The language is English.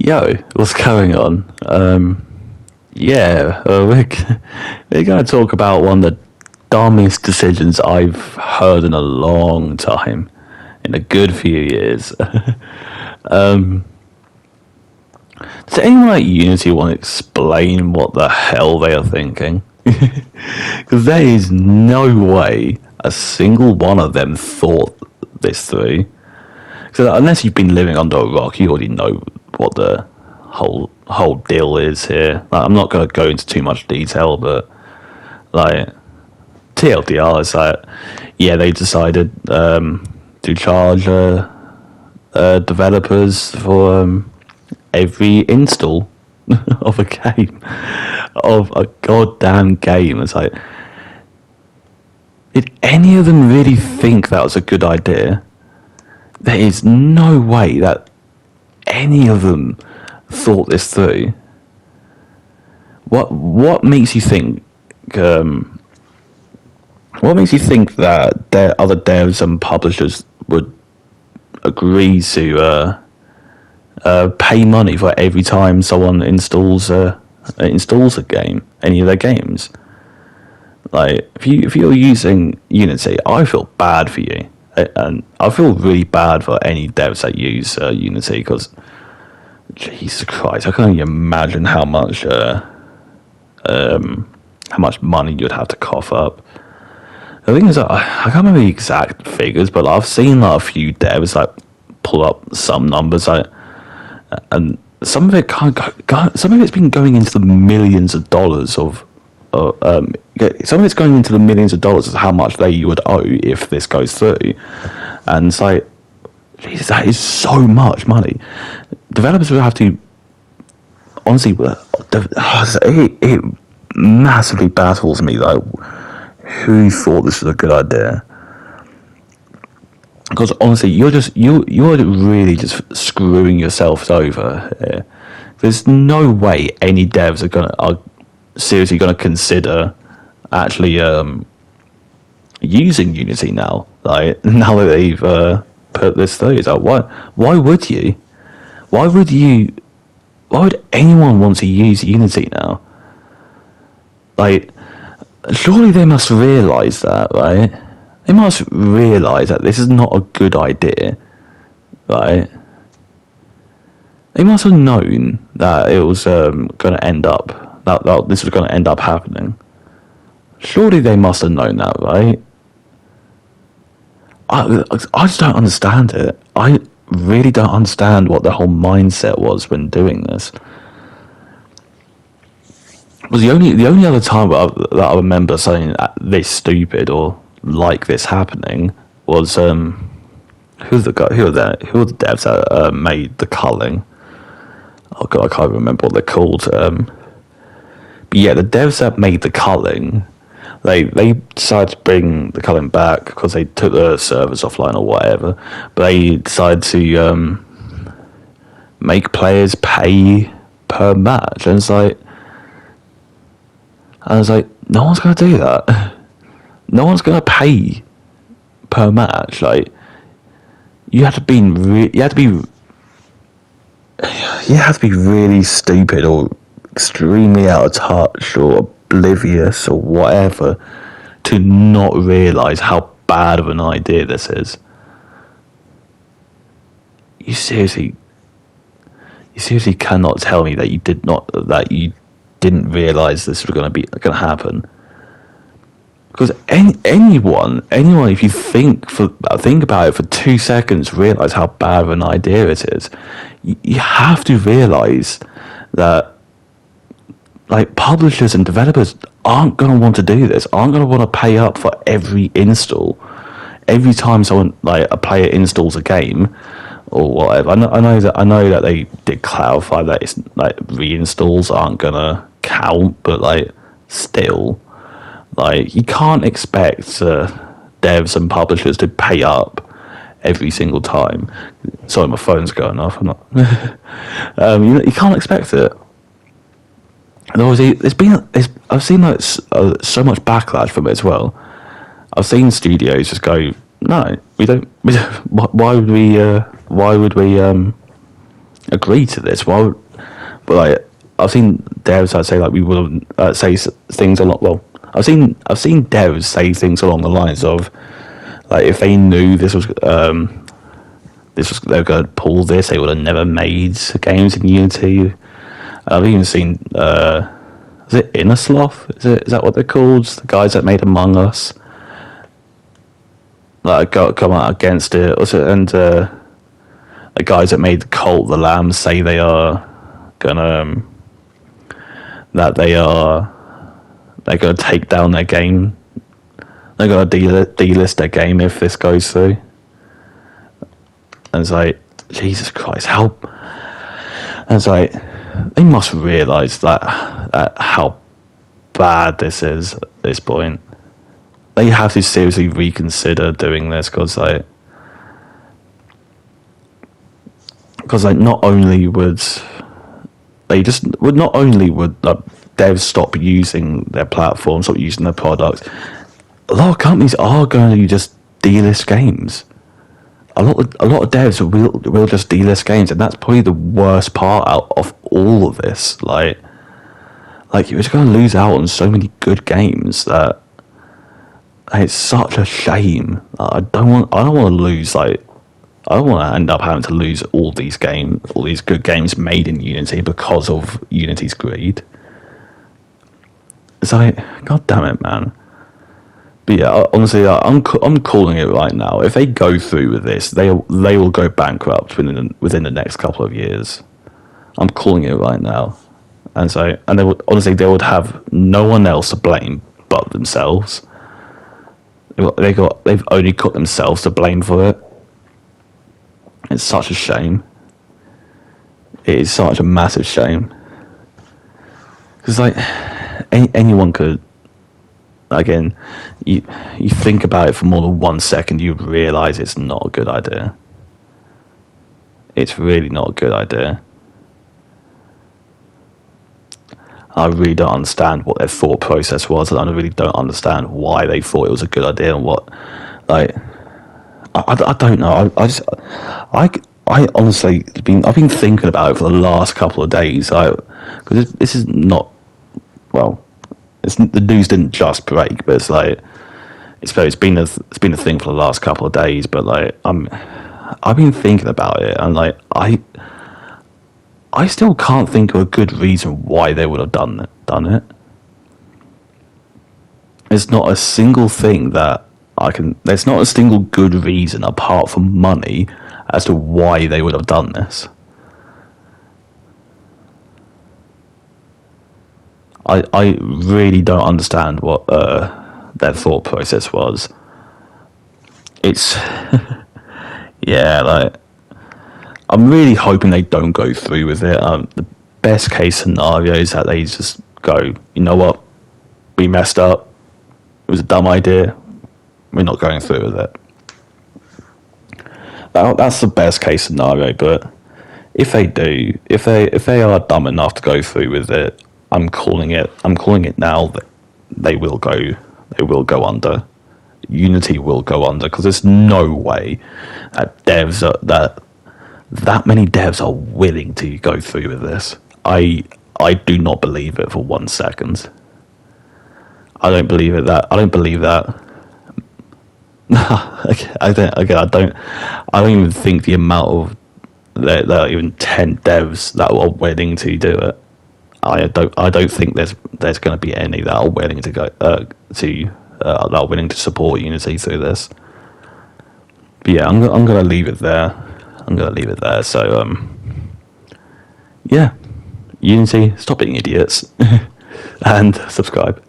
Yo, what's going on? Yeah, we're going to talk about one of the dumbest decisions I've heard in a long time, in a good few years. Does anyone at Unity want to explain what the hell they are thinking? Because there is no way a single one of them thought this through. So unless you've been living under a rock, you already know what the whole deal is here. Like, I'm not going to go into too much detail, but like TLDR is that they decided to charge developers for every install of a game, of a goddamn game. It's like, did any of them really think that was a good idea? There is no way that any of them thought this through. What makes you think? What makes you think that other devs and publishers would agree to pay money for every time someone installs a game, any of their games? Like, if you're using Unity, I feel bad for you. And I feel really bad for any devs that use Unity, because Jesus Christ, I can't even imagine how much money you'd have to cough up. The thing is, I can't remember the exact figures, but I've seen like a few devs like pull up some numbers, and some of it's been going into the millions of dollars of. Some of it's going into the millions of dollars of how much they would owe if this goes through, and it's like, Jesus, that is so much money. Developers would have to, honestly, it massively baffles me, like, who thought this was a good idea? Because honestly, you're really just screwing yourselves over here. There's no way any devs are seriously going to consider actually using Unity now. Like, now that they've put this through, it's like, why would you? Why would anyone want to use Unity now? Like, surely they must realise that, right? They must realise that this is not a good idea, right? They must have known that it was going to end up. That this was going to end up happening. Surely they must have known that, right? I just don't understand it. I really don't understand what the whole mindset was when doing this. Was the only other time that I remember saying this stupid or like this happening was who were the devs that made the culling? Oh god, I can't remember what they're called. But yeah, the devs that made the culling, they decided to bring the culling back because they took the servers offline or whatever. But they decided to make players pay per match, and I was like, no one's gonna do that. No one's gonna pay per match. Like, you have to be really stupid or extremely out of touch or oblivious or whatever to not realise how bad of an idea this is. You seriously cannot tell me that you didn't realise this was going to happen. Because anyone, if you think about it for 2 seconds, realise how bad of an idea it is. You have to realise that, like, publishers and developers aren't going to want to do this, aren't going to want to pay up for every install. Every time a player installs a game or whatever. I know that they did clarify that it's like reinstalls aren't going to count, but like, still, like, you can't expect devs and publishers to pay up every single time. Sorry, my phone's going off. I'm not. You can't expect it. And obviously, I've seen like so much backlash from it as well. I've seen studios just go, no, we don't. Why would we agree to this. Well, but like I've seen devs that say like we will say things a lot. Well, I've seen devs say things along the lines of like if they knew they were going to pull this, they would have never made games in Unity. I've even seen is it Inner Sloth? Is that what they're called? The guys that made Among Us. Like come out against it. Also, and the guys that made Cult the Lamb say they are gonna they're gonna take down their game. They're gonna delist their game if this goes through. And it's like, Jesus Christ, how? And it's like, they must realise that how bad this is at this point. They have to seriously reconsider doing this because not only would devs stop using their platform, stop using their products, a lot of companies are going to just delist games. A lot of devs will just delist games, and that's probably the worst part out of all of this. Like you're just going to lose out on so many good games that it's such a shame. I don't want to lose I don't want to end up having to lose all these good games made in Unity because of Unity's greed. It's like, God damn it, man. But yeah, honestly, I'm calling it right now. If they go through with this, they will go bankrupt within the next couple of years. I'm calling it right now, and they would have no one else to blame but themselves. They've only got themselves to blame for it. It's such a shame. It is such a massive shame. Because anyone could. Again, you think about it for more than 1 second, you realise it's not a good idea. It's really not a good idea. I really don't understand what their thought process was, and I really don't understand why they thought it was a good idea and what, I don't know. I honestly I've been thinking about it for the last couple of days. Because this is not, well, the news didn't just break, but it's been a thing for the last couple of days. But I've been thinking about it, and I still can't think of a good reason why they would have done it. There's not a single thing that there's not a single good reason apart from money as to why they would have done this. I really don't understand what their thought process was. It's yeah, I'm really hoping they don't go through with it. The best case scenario is that they just go, you know what, we messed up. It was a dumb idea. We're not going through with it. That's the best case scenario. But if they do, if they are dumb enough to go through with it, I'm calling it now that they will go under. Unity will go under, because there's no way that many devs are willing to go through with this. I do not believe it for 1 second. I don't believe that. I don't even think the amount of there are even 10 devs that are willing to do it. I don't think there's going to be any that are willing to go that are willing to support Unity through this. But yeah, I'm going to leave it there. So yeah, Unity, stop being idiots and subscribe.